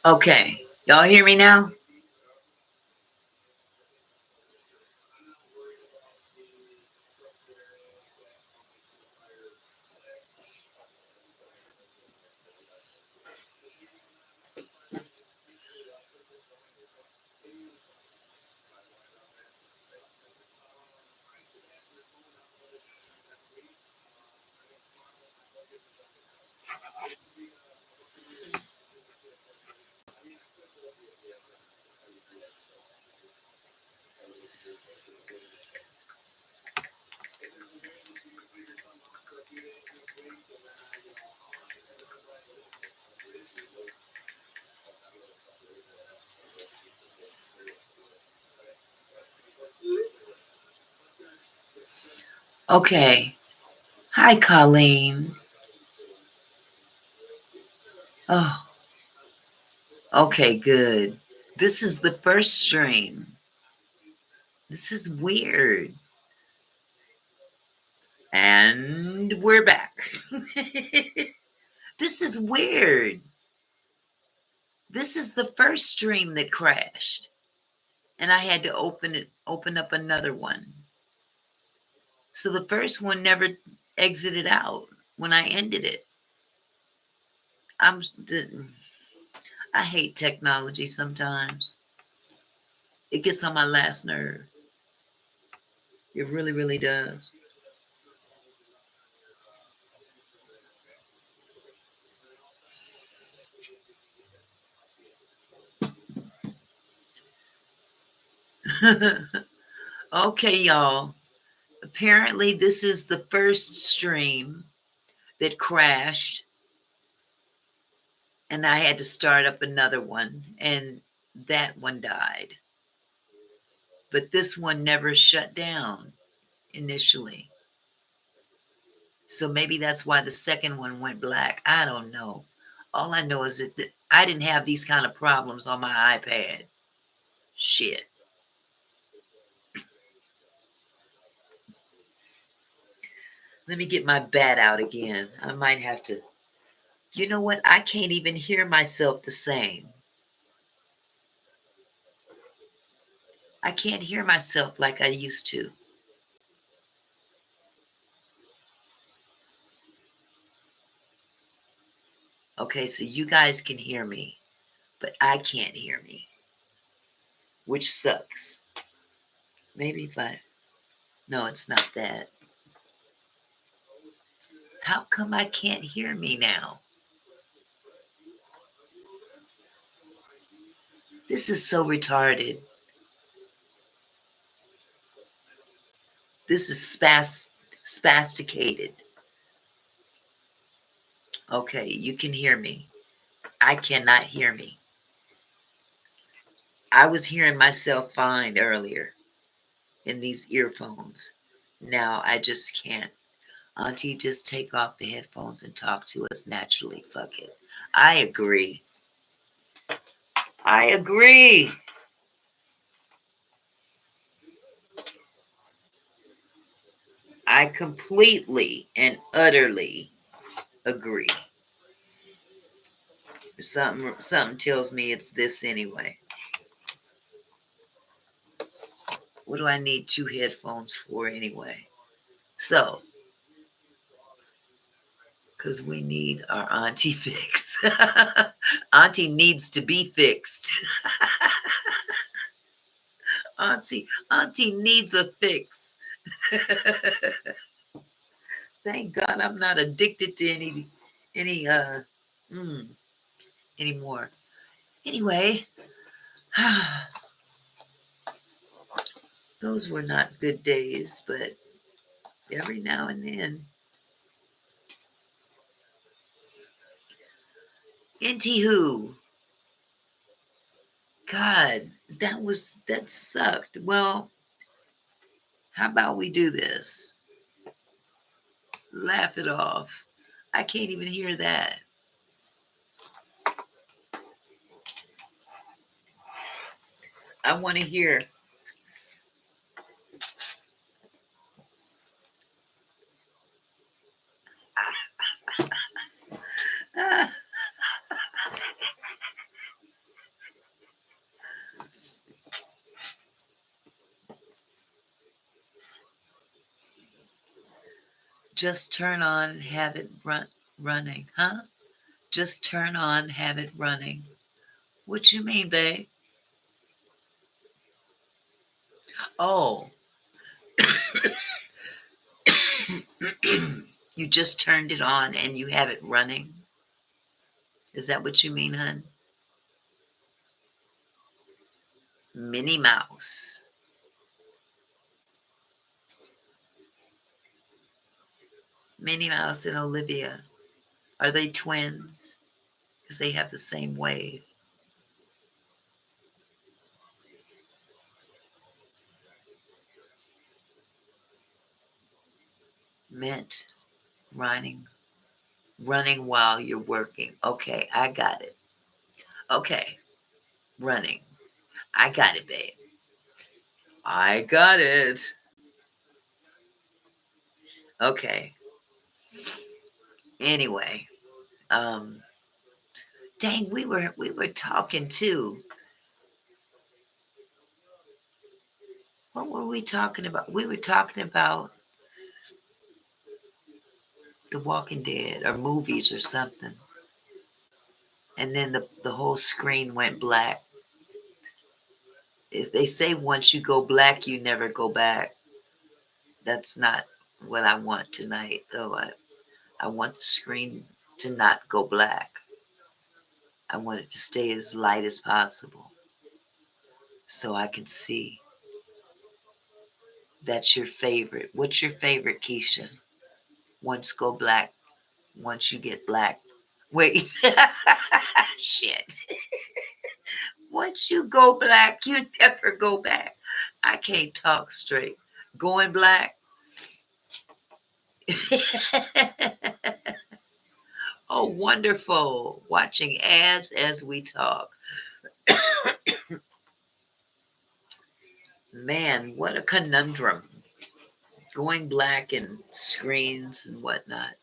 Okay. Y'all hear me now? Okay. Hi, Colleen. Oh, okay, good. This is the first stream. This is weird. And we're back. This is weird. This is the first stream that crashed. And I had to open up another one. So the first one never exited out when I ended it. I hate technology sometimes. It gets on my last nerve. It really, really does. Okay, y'all. Apparently, this is the first stream that crashed, and I had to start up another one, and that one died. But this one never shut down initially. So maybe that's why the second one went black. I don't know. All I know is that I didn't have these kind of problems on my iPad. Shit. Let me get my bat out again. I might have to. You know what? I can't even hear myself the same. I can't hear myself like I used to. Okay, so you guys can hear me, but I can't hear me, which sucks. Maybe if I. No, it's not that. How come I can't hear me now? This is so retarded. This is spasticated. Okay, you can hear me. I cannot hear me. I was hearing myself fine earlier in these earphones. Now I just can't. Auntie, just take off the headphones and talk to us naturally. Fuck it. I agree. I agree. I completely and utterly agree. Something tells me it's this anyway. What do I need two headphones for anyway? So, because we need our auntie fix. Auntie needs to be fixed. Auntie needs a fix. Thank God I'm not addicted to any anymore. Anyway, those were not good days, but every now and then. Anywho, God, that sucked. Well, how about we do this? Laugh it off. I can't even hear that. I want to hear. Just turn on, have it running, huh? Just turn on, have it running. What you mean, babe? Oh, you just turned it on and you have it running. Is that what you mean, hun? Minnie Mouse. Minnie Mouse and Olivia. Are they twins? Because they have the same wave. Mint, running while you're working. Okay, I got it. Okay, running. I got it, babe. I got it. Okay. Anyway, um, dang, we were talking too. What were we talking about? We were talking about The Walking Dead or movies or something. And then the whole screen went black. They say once you go black, you never go back. That's not what I want tonight, though. I want the screen to not go black. I want it to stay as light as possible so I can see. That's your favorite. What's your favorite, Keisha? Once go black, once you get black. Wait. Shit. Once you go black, you never go back. I can't talk straight. Going black. Oh, wonderful. Watching ads as we talk. Man, what a conundrum. Going black and screens and whatnot.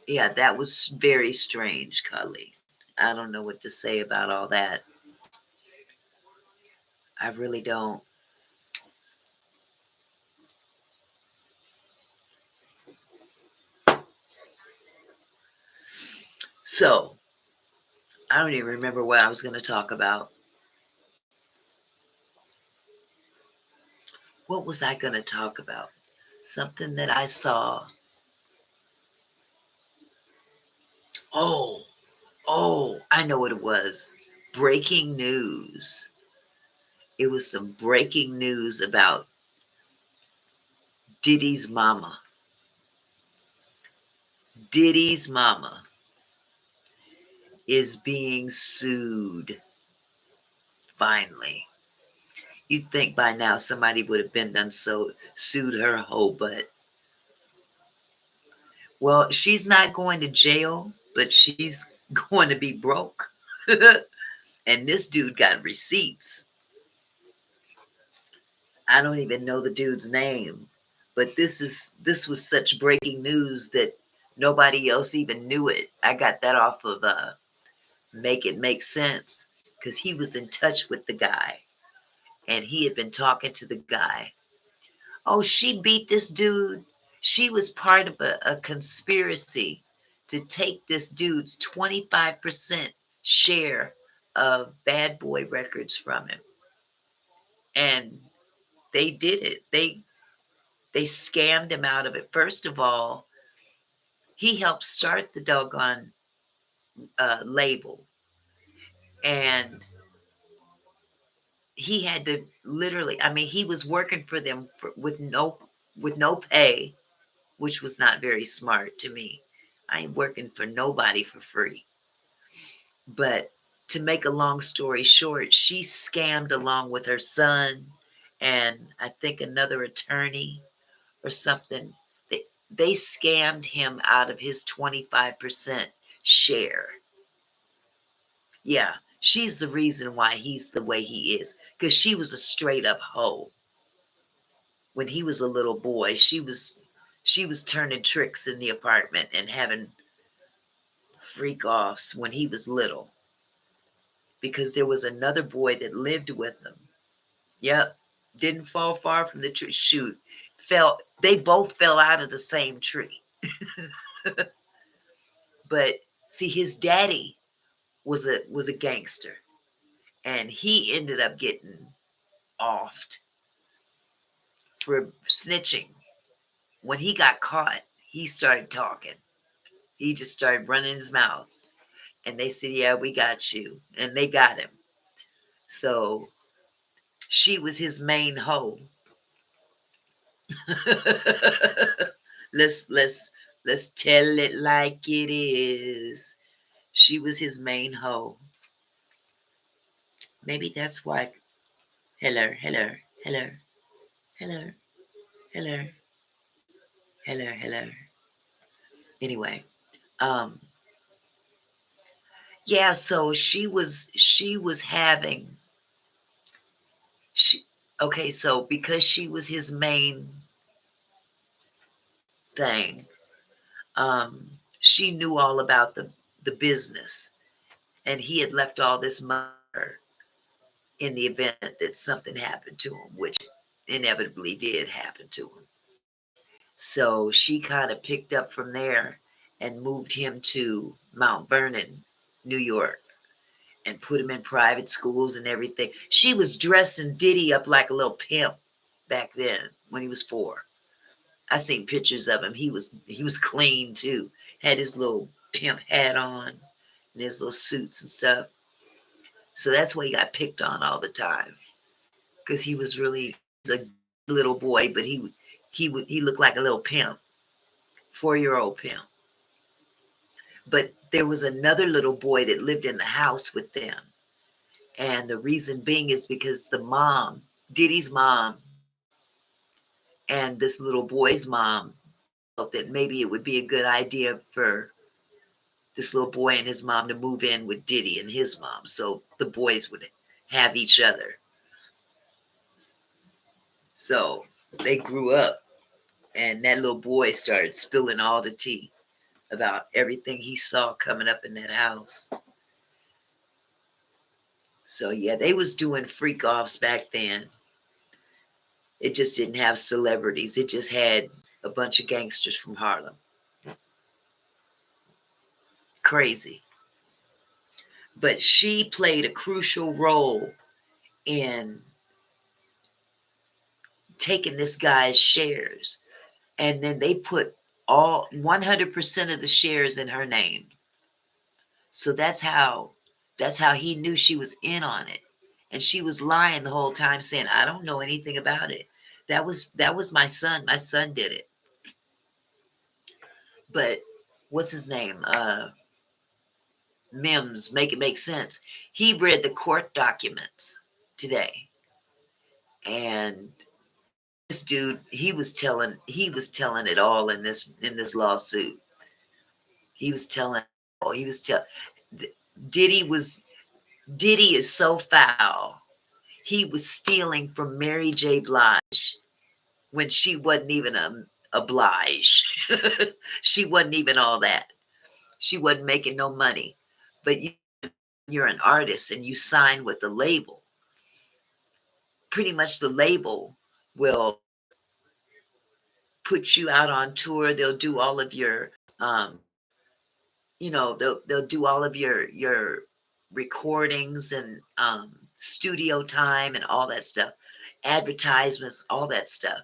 Yeah, that was very strange, Cully. I don't know what to say about all that. I really don't. So, I don't even remember what I was going to talk about. What was I going to talk about? Something that I saw. Oh, I know what it was. Breaking news. It was some breaking news about Diddy's mama. Diddy's mama is being sued. Finally. You'd think by now somebody would have been done so sued her whole butt. Well, she's not going to jail, but she's going to be broke. And this dude got receipts. I don't even know the dude's name, but this was such breaking news that nobody else even knew it. I got that off of Make It Make Sense because he was in touch with the guy and he had been talking to the guy. Oh, she beat this dude. She was part of a conspiracy to take this dude's 25% share of Bad Boy Records from him. And they did it. They scammed him out of it. First of all, he helped start the doggone label. And he had to literally, I mean, he was working for them with no pay, which was not very smart to me. I ain't working for nobody for free. But to make a long story short, she scammed along with her son and I think another attorney or something. They scammed him out of his 25% share. Yeah, she's the reason why he's the way he is because she was a straight up hoe. When he was a little boy, she was turning tricks in the apartment and having freak offs when he was little because there was another boy that lived with him. Yep, didn't fall far from the truth. Shoot, they both fell out of the same tree. But see, his daddy was a gangster, and he ended up getting offed for snitching. When he got caught, he started talking. He just started running his mouth. And they said, "Yeah, we got you." And they got him. So she was his main hoe. let's let's let's tell it like it is. She was his main hoe. Maybe that's why. Hello, hello, hello, hello, hello, hello, hello. Anyway, um, yeah. So she was having she. Okay, so because she was his main thing, she knew all about the business, and he had left all this money in the event that something happened to him, which inevitably did happen to him. So she kind of picked up from there and moved him to Mount Vernon, New York, and put him in private schools and everything. She was dressing Diddy up like a little pimp back then when he was 4. I seen pictures of him. He was clean too. Had his little pimp hat on and his little suits and stuff. So that's why he got picked on all the time, because he's a little boy, but he looked like a little pimp, 4-year-old pimp. But there was another little boy that lived in the house with them, and the reason being is because the mom, Diddy's mom, and this little boy's mom felt that maybe it would be a good idea for this little boy and his mom to move in with Diddy and his mom, so the boys would have each other. So they grew up, and that little boy started spilling all the tea about everything he saw coming up in that house. So yeah, they was doing freak offs back then. It just didn't have celebrities. It just had a bunch of gangsters from Harlem. Crazy. But she played a crucial role in taking this guy's shares. And then they put all 100% of the shares in her name. So that's how he knew she was in on it. And she was lying the whole time saying, "I don't know anything about it. That was my son. My son did it." But what's his name? Mims, make it make sense. He read the court documents today, and this dude, he was telling it all in this lawsuit. He was telling, oh, he was telling. Diddy was Diddy is so foul. He was stealing from Mary J. Blige when she wasn't even a Blige. She wasn't even all that. She wasn't making no money. But you're an artist and you sign with the label. Pretty much the label will put you out on tour. They'll do all of your um, they'll do all of your recordings and studio time and all that stuff, advertisements, all that stuff.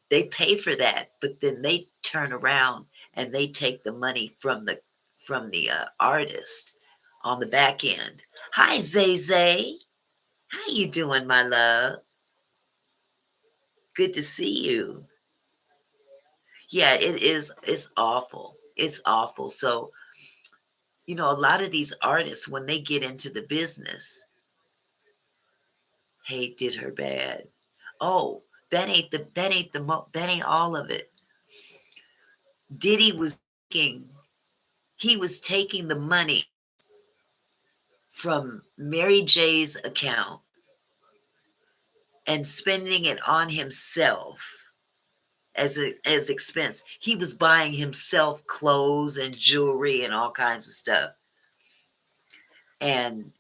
They pay for that, but then they turn around and they take the money from the artist on the back end. Hi, Zay Zay. How you doing, my love? Good to see you. Yeah, it is. It's awful. It's awful. So a lot of these artists, when they get into the business, hey, did her bad. Oh, that ain't all of it. Diddy was taking he was taking the money from Mary J's account and spending it on himself as expense. He was buying himself clothes and jewelry and all kinds of stuff. And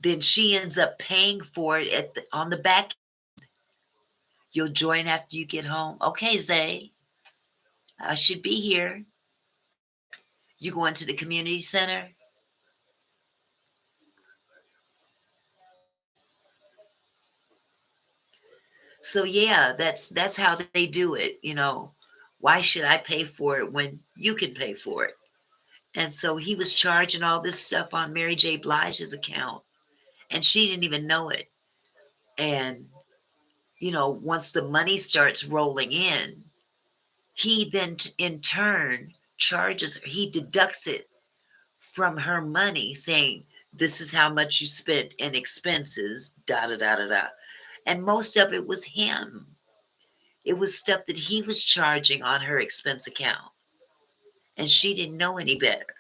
then she ends up paying for it on the back. You'll join after you get home. Okay, Zay, I should be here. You going to the community center? So yeah, that's how they do it. Why should I pay for it when you can pay for it? And so he was charging all this stuff on Mary J. Blige's account, and she didn't even know it. And once the money starts rolling in, he then in turn charges her. He deducts it from her money, saying, "This is how much you spent in expenses." Da da da da da. And most of it was him. It was stuff that he was charging on her expense account, and she didn't know any better.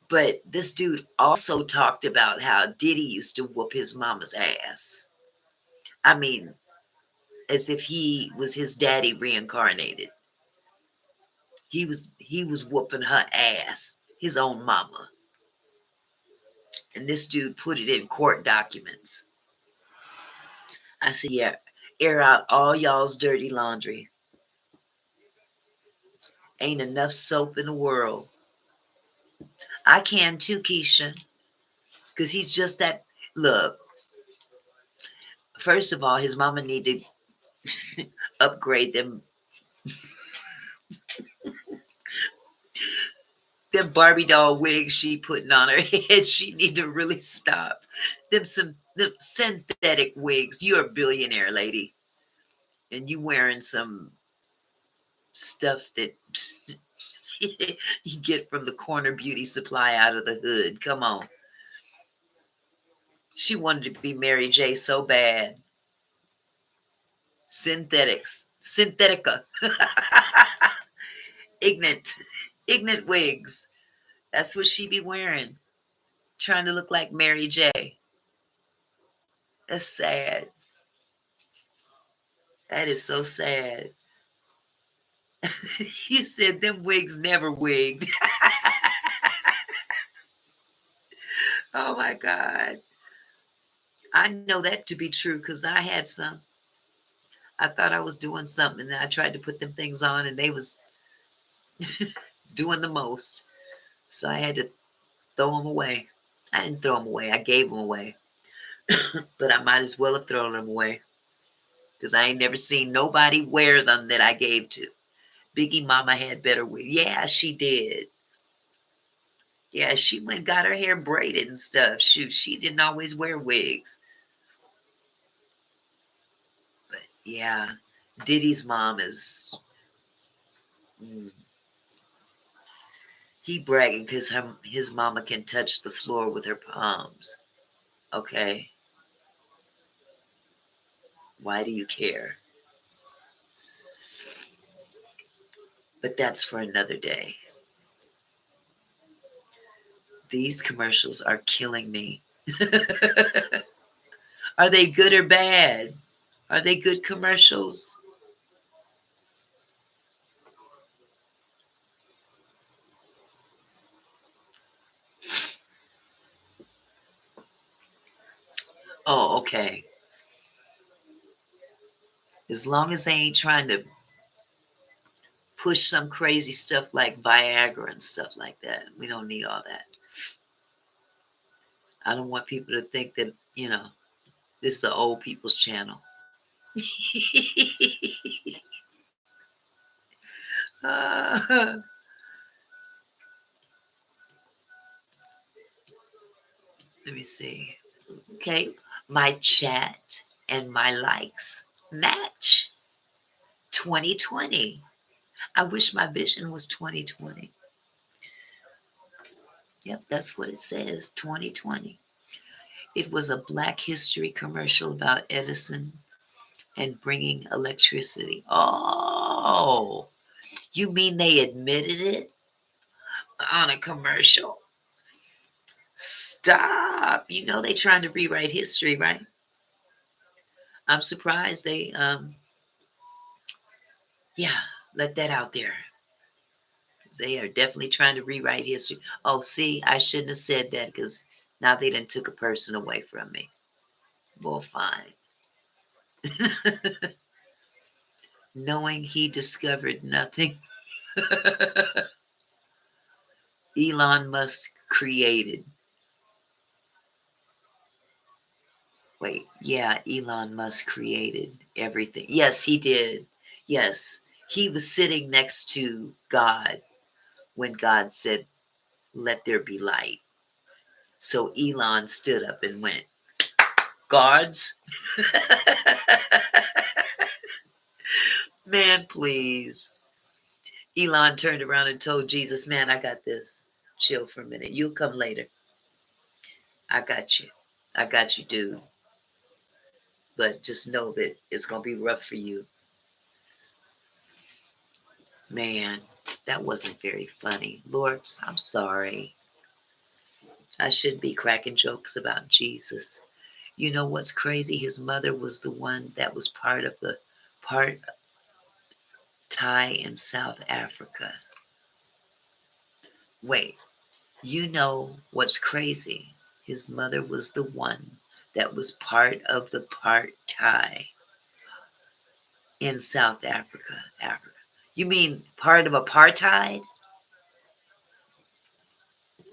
But this dude also talked about how Diddy used to whoop his mama's ass. I mean, as if he was his daddy reincarnated. He was whooping her ass, his own mama. And this dude put it in court documents. I said, yeah, air out all y'all's dirty laundry. Ain't enough soap in the world. I can too, Keisha, because he's just that. Look, first of all, his mama need to upgrade them Barbie doll wigs she putting on her head. She need to really stop them synthetic wigs. You're a billionaire, lady, and you wearing some stuff that you get from the corner beauty supply out of the hood. Come on. She wanted to be Mary J so bad. Synthetica. ignorant ignorant wigs. That's what she be wearing, trying to look like Mary J. That's sad. That is so sad. You said them wigs never wigged. Oh my God. I know that to be true because I had some. I thought I was doing something and I tried to put them things on and they was doing the most. So I had to throw them away. I didn't throw them away. I gave them away. But I might as well have thrown them away because I ain't never seen nobody wear them that I gave to. Biggie Mama had better wig. Yeah, she did. Yeah, she went and got her hair braided and stuff. She didn't always wear wigs. But yeah, Diddy's mom is. Mm, he bragging because his mama can touch the floor with her palms. Okay, why do you care? But that's for another day. These commercials are killing me. Are they good or bad? Are they good commercials? Oh, okay. As long as they ain't trying to push some crazy stuff like Viagra and stuff like that. We don't need all that. I don't want people to think that, this is the old people's channel. Let me see. Okay. My chat and my likes match 2020. I wish my vision was 2020. Yep, that's what it says 2020. It was a Black History commercial about Edison and bringing electricity. Oh, you mean they admitted it on a commercial? Stop. You know they trying to rewrite history, right? I'm surprised yeah, let that out there. They are definitely trying to rewrite history. Oh, see, I shouldn't have said that because now they done took a person away from me. Well, fine. Knowing he discovered nothing Elon Musk created. Wait, yeah, Elon Musk created everything. Yes, he did. Yes, he was sitting next to God when God said, "Let there be light." So Elon stood up and went, "Guards?" Man, please. Elon turned around and told Jesus, "Man, I got this. Chill for a minute. You'll come later. I got you. I got you, dude. But just know that it's going to be rough for you." Man, that wasn't very funny. Lord, I'm sorry. I shouldn't be cracking jokes about Jesus. You know what's crazy? His mother was the one that was part of the part Thai in South Africa. Wait, you know what's crazy? His mother was the one that was part of the part Thai in South Africa. Africa. You mean part of apartheid?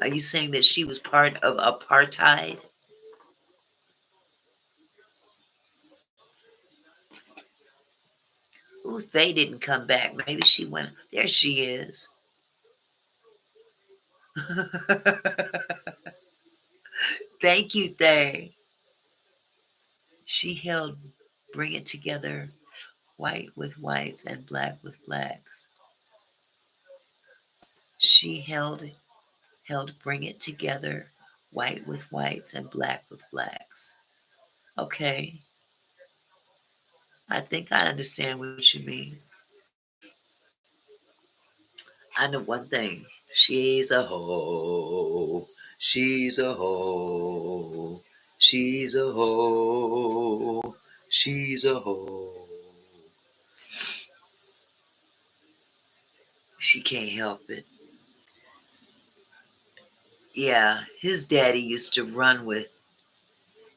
Are you saying that she was part of apartheid? Ooh, they didn't come back. Maybe she went. There she is. Thank you, Thay. She held Bring It Together, white with whites and black with blacks. She held Bring It Together, white with whites and black with blacks. Okay, I think I understand what you mean. I know one thing. She's a hoe. She's a hoe. She's a hoe. She's a hoe. She can't help it. Yeah, his daddy used to run with,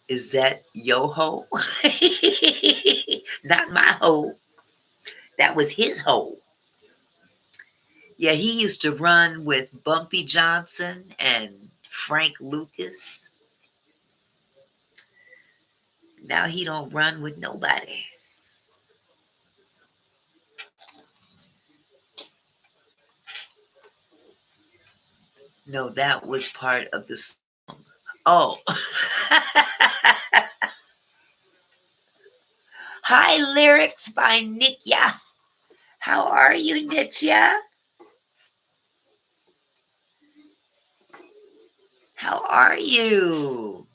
"Is that yo ho?" Not my hoe. That was his hoe. Yeah, he used to run with Bumpy Johnson and Frank Lucas. Now he don't run with nobody. No, that was part of the song. Oh. Hi, lyrics by Nitya. How are you, Nitya? How are you?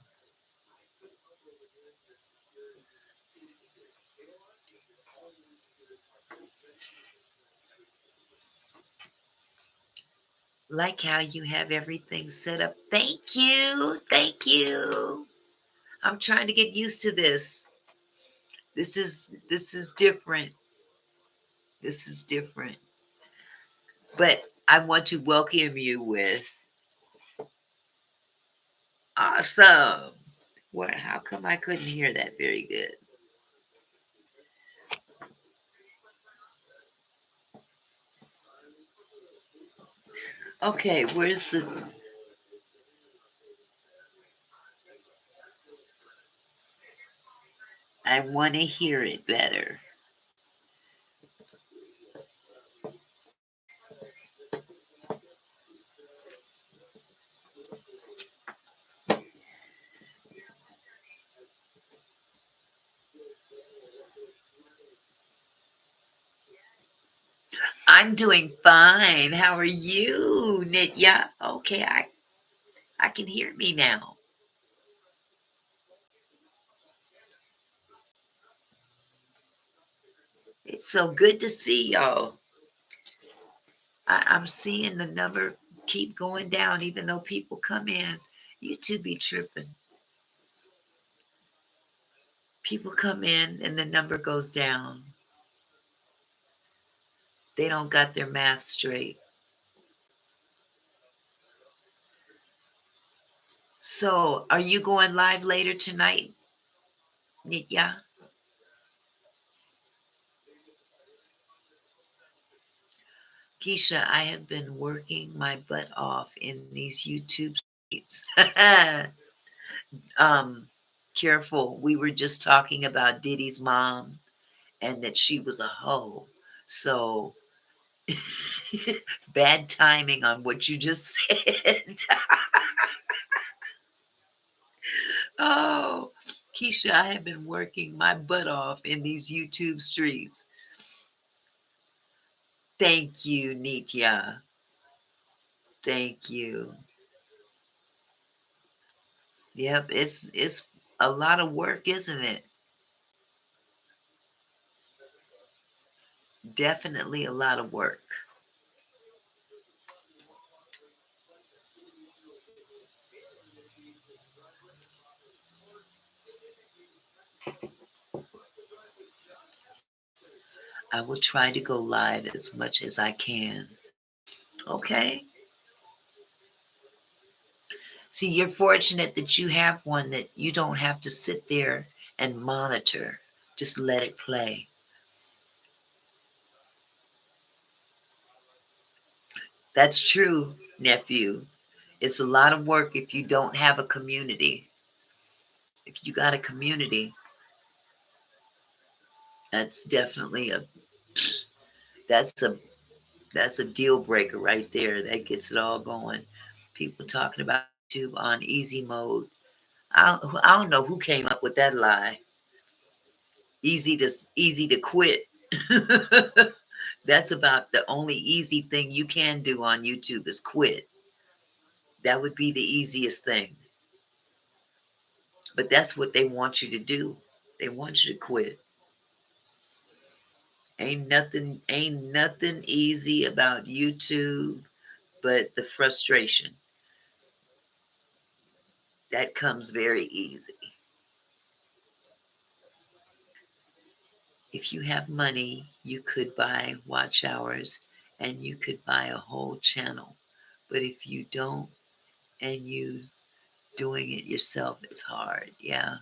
Like how you have everything set up. Thank you. Thank you. I'm trying to get used to this. This is different. This is different. But I want to welcome you with awesome. What how come I couldn't hear that very good? Okay, where's the I want to hear it better. I'm doing fine. How are you, Nitya? Okay, I can hear me now. It's so good to see y'all. I'm seeing the number keep going down, even though people come in. You two be tripping. People come in and the number goes down. They don't got their math straight. So, are you going live later tonight, Nitya? Keisha, I have been working my butt off in these YouTube streets. um, Careful. We were just talking about Diddy's mom and that she was a hoe. So bad timing on what you just said. Oh, Keisha, I have been working my butt off in these YouTube streets. Thank you, Nitya. Thank you. Yep, it's a lot of work, isn't it? Definitely a lot of work. I will try to go live as much as I can. Okay. See, you're fortunate that you have one that you don't have to sit there and monitor. Just let it play. That's true, nephew. It's a lot of work if you don't have a community. If you got a community, that's definitely a that's a that's a deal breaker right there. That gets it all going. People talking about YouTube on easy mode. I don't know who came up with that lie. Easy to quit. That's about the only easy thing you can do on YouTube is quit. That would be the easiest thing. But that's what they want you to do. They want you to quit. Ain't nothing easy about YouTube but the frustration. That comes very easy. If you have money, you could buy watch hours and you could buy a whole channel. But if you don't and you doing it yourself, it's hard. Yeah.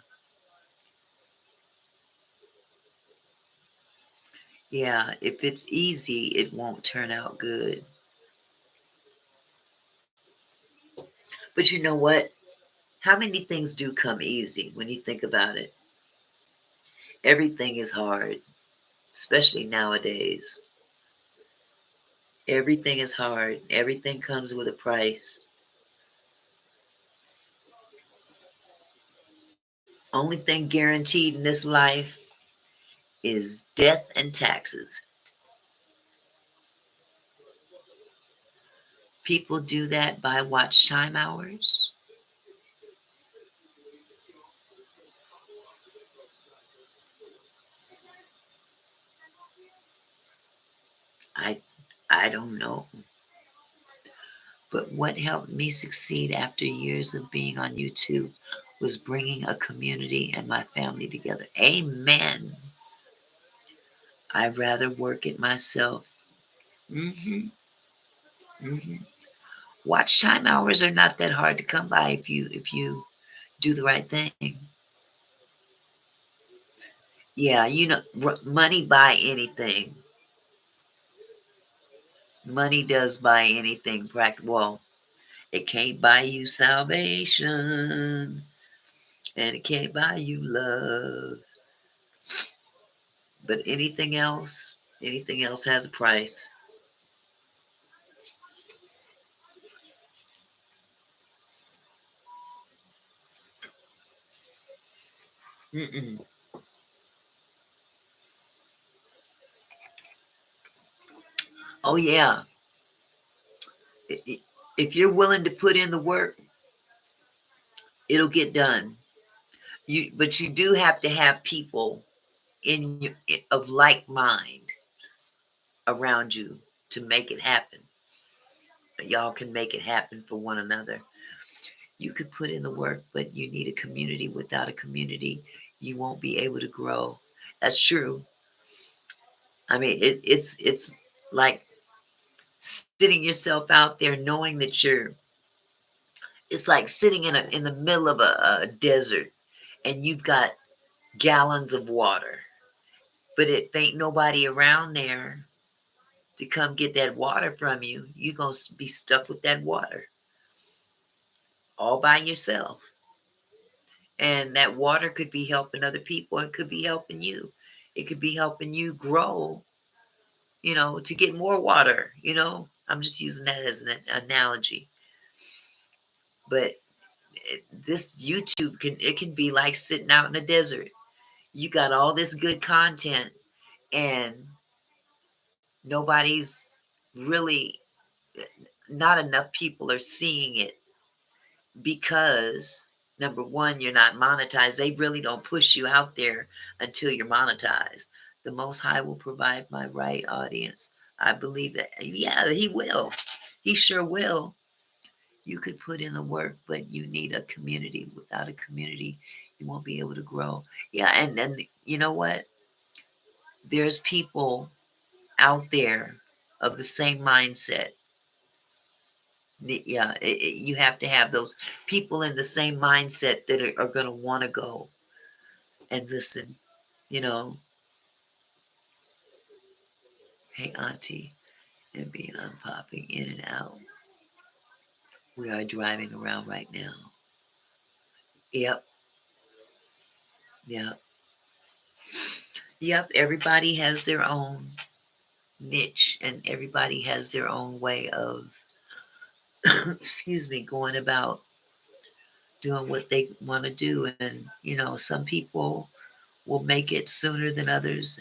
Yeah. If it's easy, it won't turn out good. But you know what? How many things do come easy when you think about it? Everything is hard, especially nowadays. Everything is hard. Everything comes with a price. Only thing guaranteed in this life is death and taxes. People do that by watch time hours. I I don't know. But what helped me succeed after years of being on YouTube was bringing a community and my family together. Amen. I'd rather work it myself. hmm hmm Watch time hours are not that hard to come by if you do the right thing. Yeah, money buy anything. Money does buy anything. Well, it can't buy you salvation, and it can't buy you love. But anything else has a price. Mm-mm. Oh yeah, if you're willing to put in the work, it'll get done. But you do have to have people of like mind around you to make it happen. Y'all can make it happen for one another. You could put in the work, but you need a community. Without a community, you won't be able to grow. That's true. I mean, it's like sitting yourself out there, knowing that you're. It's like sitting in the middle of a desert, and you've got gallons of water, but it ain't nobody around there. to come get that water from you, you're going to be stuck with that water all by yourself. And that water could be helping other people. It could be helping you. It could be helping you grow, to get more water. I'm just using that as an analogy. But this YouTube can be like sitting out in the desert. You got all this good content, and nobody's really, not enough people are seeing it because, number one, you're not monetized. They really don't push you out there until you're monetized. The Most High will provide my right audience. I believe that. Yeah, He will. He sure will. You could put in the work, but you need a community. Without a community, you won't be able to grow. Yeah, and then you know what? There's people out there of the same mindset. Yeah, you have to have those people in the same mindset that are going to want to go and listen. You know, hey, Auntie, and beyond popping in and out. We are driving around right now. Yep, yep, yep. Everybody has their own niche, and everybody has their own way of, excuse me, going about doing what they want to do. And some people will make it sooner than others.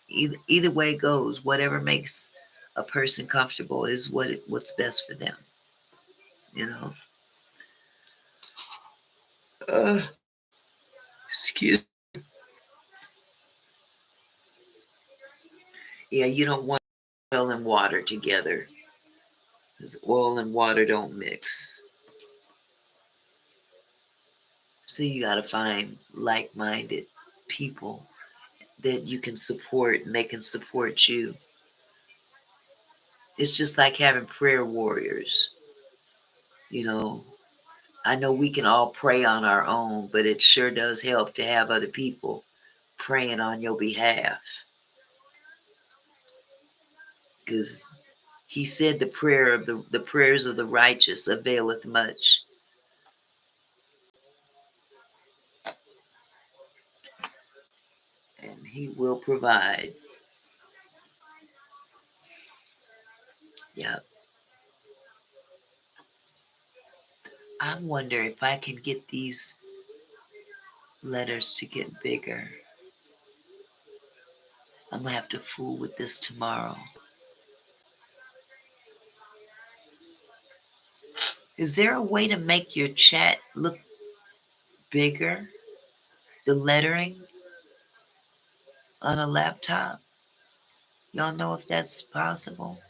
Either way it goes, whatever makes a person comfortable is what's best for them. You know. Uh, excuse. Yeah, you don't want oil and water together because oil and water don't mix. So you got to find like-minded people that you can support and they can support you. It's just like having prayer warriors. You know, I know we can all pray on our own, but it sure does help to have other people praying on your behalf. Because He said the prayers of the righteous availeth much. And He will provide. Yep. I wonder if I can get these letters to get bigger. I'm gonna have to fool with this tomorrow. Is there a way to make your chat look bigger? The lettering on a laptop? Y'all know if that's possible?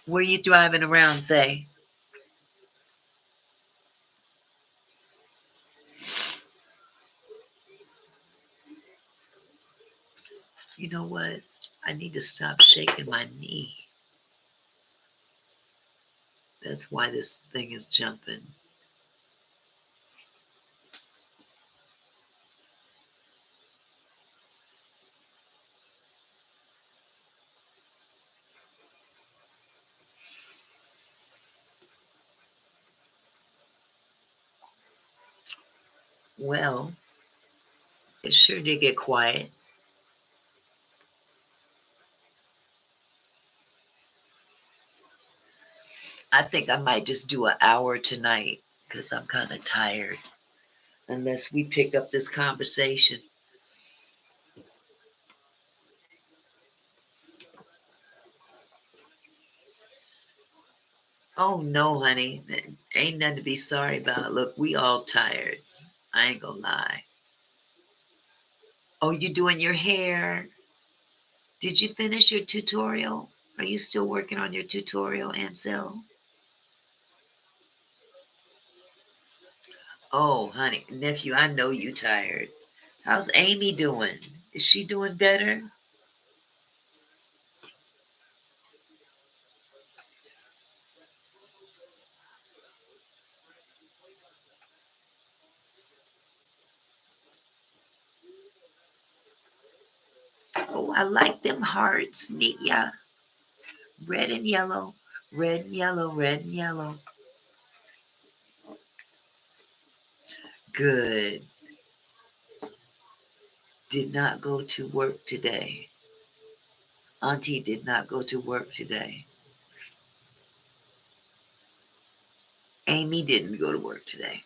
Where you driving around, Thay? You know what? I need to stop shaking my knee. That's why this thing is jumping. Well, it sure did get quiet. I think I might just do an hour tonight because I'm kind of tired. Unless we pick up this conversation. Oh no, honey. Ain't nothing to be sorry about. Look, we all tired. I ain't gonna lie. Oh, you doing your hair? Did you finish your tutorial? Are you still working on your tutorial, Ansel? Oh, honey, nephew, I know you tired. How's Amy doing? Is she doing better? Oh, I like them hearts. Neat, yeah. Red and yellow, red and yellow, red and yellow. Good. Did not go to work today. Auntie did not go to work today. Amy didn't go to work today.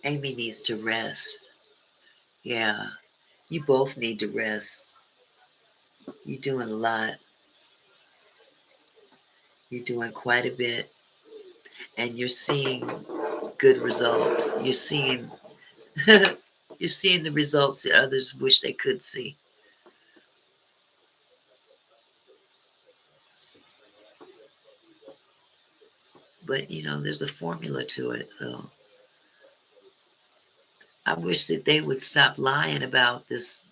Amy needs to rest. Yeah, you both need to rest. You're doing a lot. You're doing quite a bit, and you're seeing good results. You're seeing you're seeing the results that others wish they could see. But there's a formula to it. So I wish that they would stop lying about this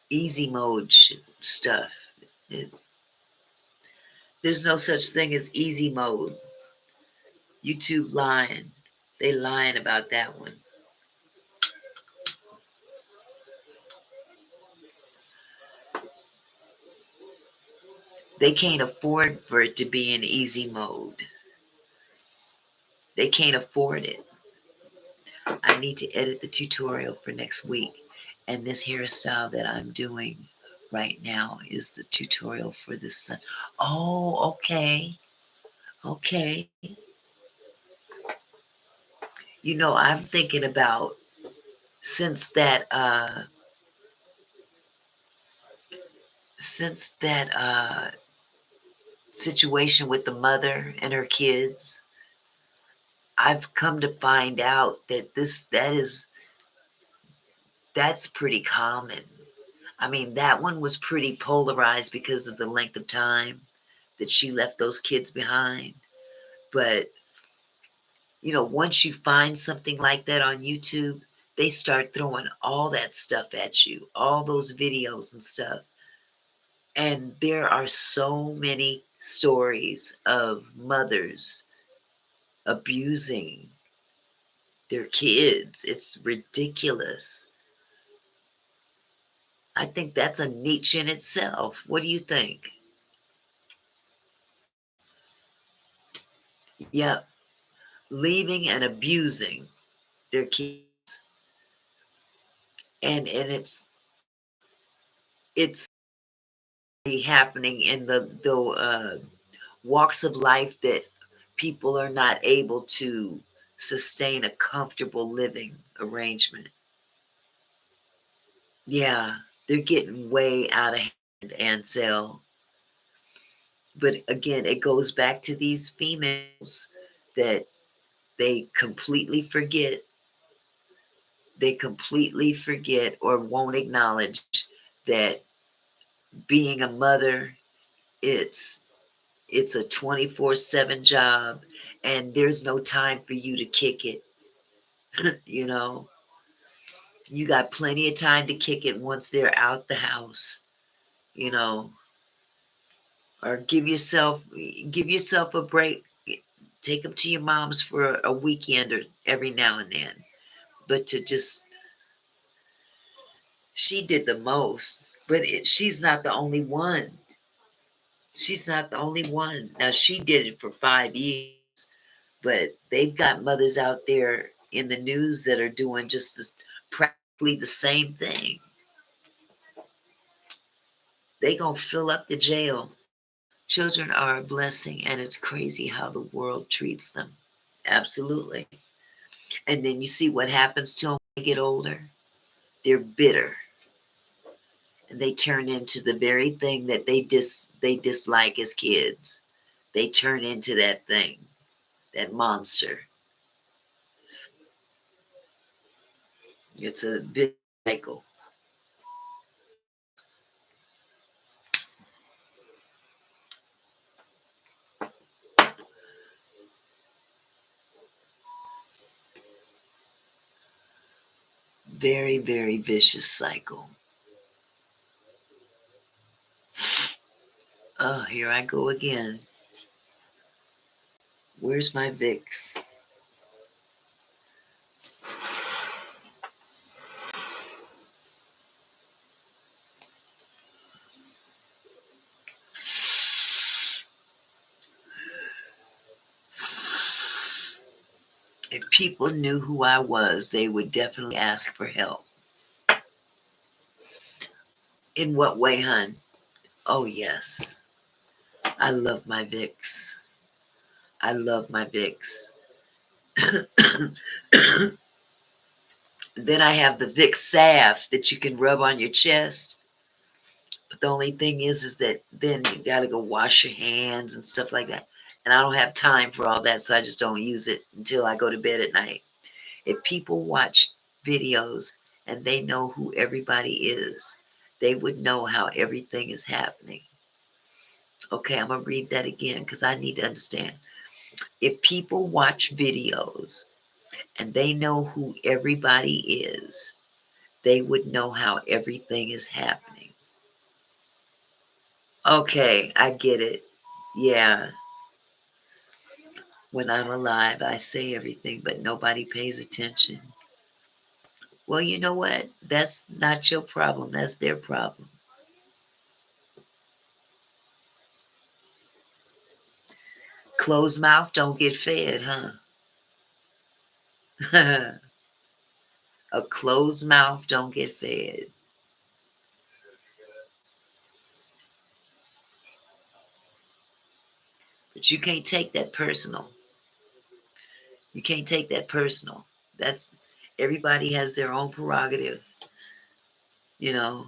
easy mode stuff. It, there's no such thing as easy mode. YouTube lying. They lying about that one. They can't afford for it to be in easy mode. They can't afford it. I need to edit the tutorial for next week. And this hairstyle that I'm doing right now is the tutorial for this sun. Oh, okay. Okay. I'm thinking about since that situation with the mother and her kids, I've come to find out that that's pretty common. I mean, that one was pretty polarized because of the length of time that she left those kids behind. But, once you find something like that on YouTube, they start throwing all that stuff at you, all those videos and stuff. And there are so many stories of mothers abusing their kids. It's ridiculous. I think that's a niche in itself. What do you think? Yep. Leaving and abusing their kids. And it's happening in the walks of life that people are not able to sustain a comfortable living arrangement. Yeah, they're getting way out of hand, Ansel. But again, it goes back to these females that they completely forget. They completely forget or won't acknowledge that being a mother, it's it's a 24/7 job, and there's no time for you to kick it. you know you got plenty of time to kick it once they're out the house, you know or give yourself a break. Take them to your mom's for a weekend or every now and then. But to just she did the most, but she's not the only one. She's not the only one. Now she did it for 5 years, but they've got mothers out there in the news that are doing just practically the same thing. They gonna fill up the jail. Children are a blessing, and it's crazy how the world treats them. Absolutely. And then you see what happens to them when they get older. They're bitter, and they turn into the very thing that they dislike as kids. They turn into that thing, that monster. It's a vicious cycle. Very, very vicious cycle. Oh, here I go again. Where's my Vicks? If people knew who I was, they would definitely ask for help. In what way, hun? Oh, yes. I love my Vicks. I love my Vicks. Then I have the Vicks salve that you can rub on your chest. But the only thing is that then you got to go wash your hands and stuff like that. And I don't have time for all that, so I just don't use it until I go to bed at night. If people watch videos and they know who everybody is, they would know how everything is happening. Okay, I'm going to read that again because I need to understand. If people watch videos and they know who everybody is, they would know how everything is happening. Okay, I get it. Yeah. When I'm alive, I say everything, but nobody pays attention. Well, you know what? That's not your problem. That's their problem. Closed mouth don't get fed, huh? A closed mouth don't get fed. But you can't take that personal. You can't take that personal. That's everybody has their own prerogative. You know,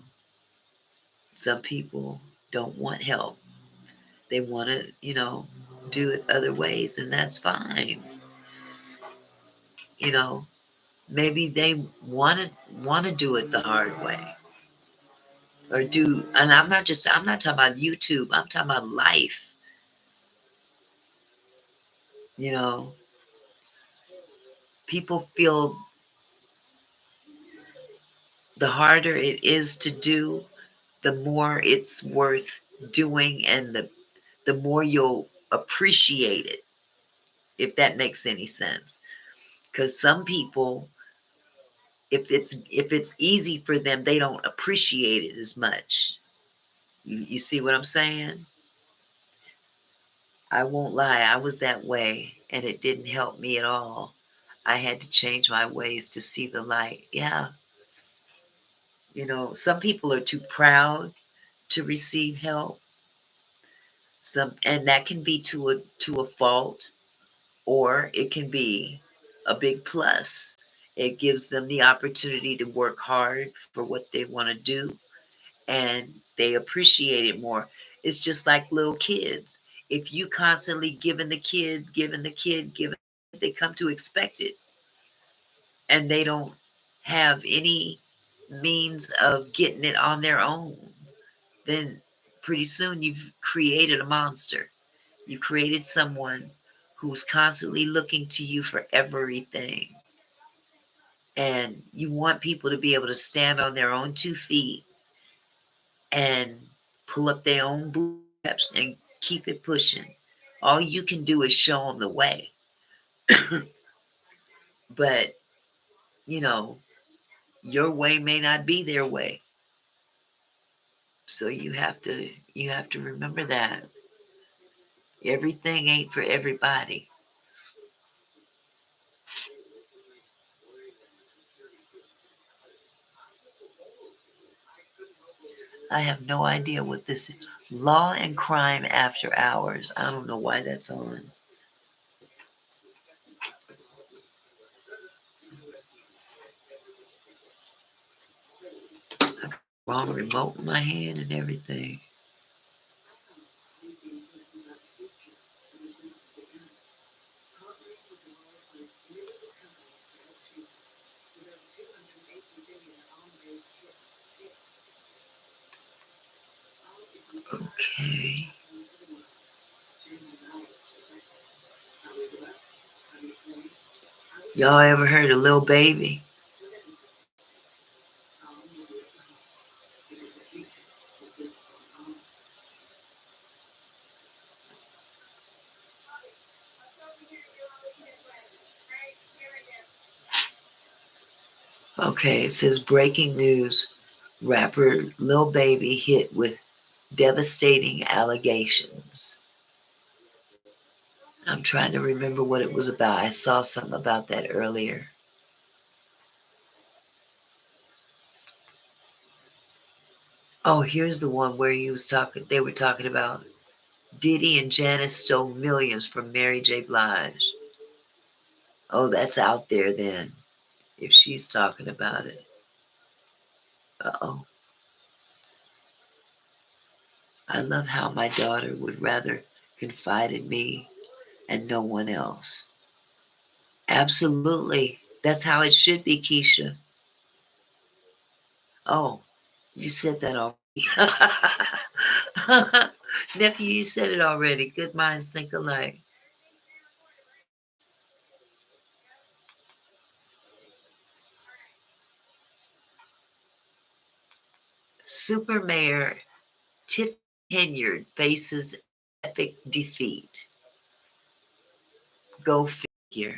some people don't want help. They want to, do it other ways, and that's fine. You know, maybe they want to do it the hard way or do. And I'm not talking about YouTube. I'm talking about life. You know, people feel the harder it is to do, the more it's worth doing, and the more you'll appreciate it, if that makes any sense. Because some people, if it's easy for them, they don't appreciate it as much. You see what I'm saying? I won't lie, I was that way, and it didn't help me at all. I had to change my ways to see the light. Yeah, some people are too proud to receive help. And that can be to a fault, or it can be a big plus. It gives them the opportunity to work hard for what they want to do, and they appreciate it more. It's just like little kids. If you constantly giving the kid, they come to expect it, and they don't have any means of getting it on their own. Then pretty soon you've created a monster. You created someone who's constantly looking to you for everything. And you want people to be able to stand on their own 2 feet and pull up their own bootstraps and keep it pushing. All you can do is show them the way. But, you know, your way may not be their way. So you have to remember that. Everything ain't for everybody. I have no idea what this is. Law and Crime After Hours. I don't know why that's on. Wrong remote in my hand and everything. Okay. Y'all ever heard of Lil Baby? Okay, it says breaking news. Rapper Lil Baby hit with devastating allegations. I'm trying to remember what it was about. I saw something about that earlier. Oh, here's the one where they were talking about Diddy and Janice stole millions from Mary J. Blige. Oh, that's out there then, if she's talking about it. Uh-oh. I love how my daughter would rather confide in me and no one else. Absolutely. That's how it should be, Keisha. Oh, you said that already. Nephew, you said it already. Good minds think alike. Super Mayor Tip Henyard faces epic defeat. Go figure.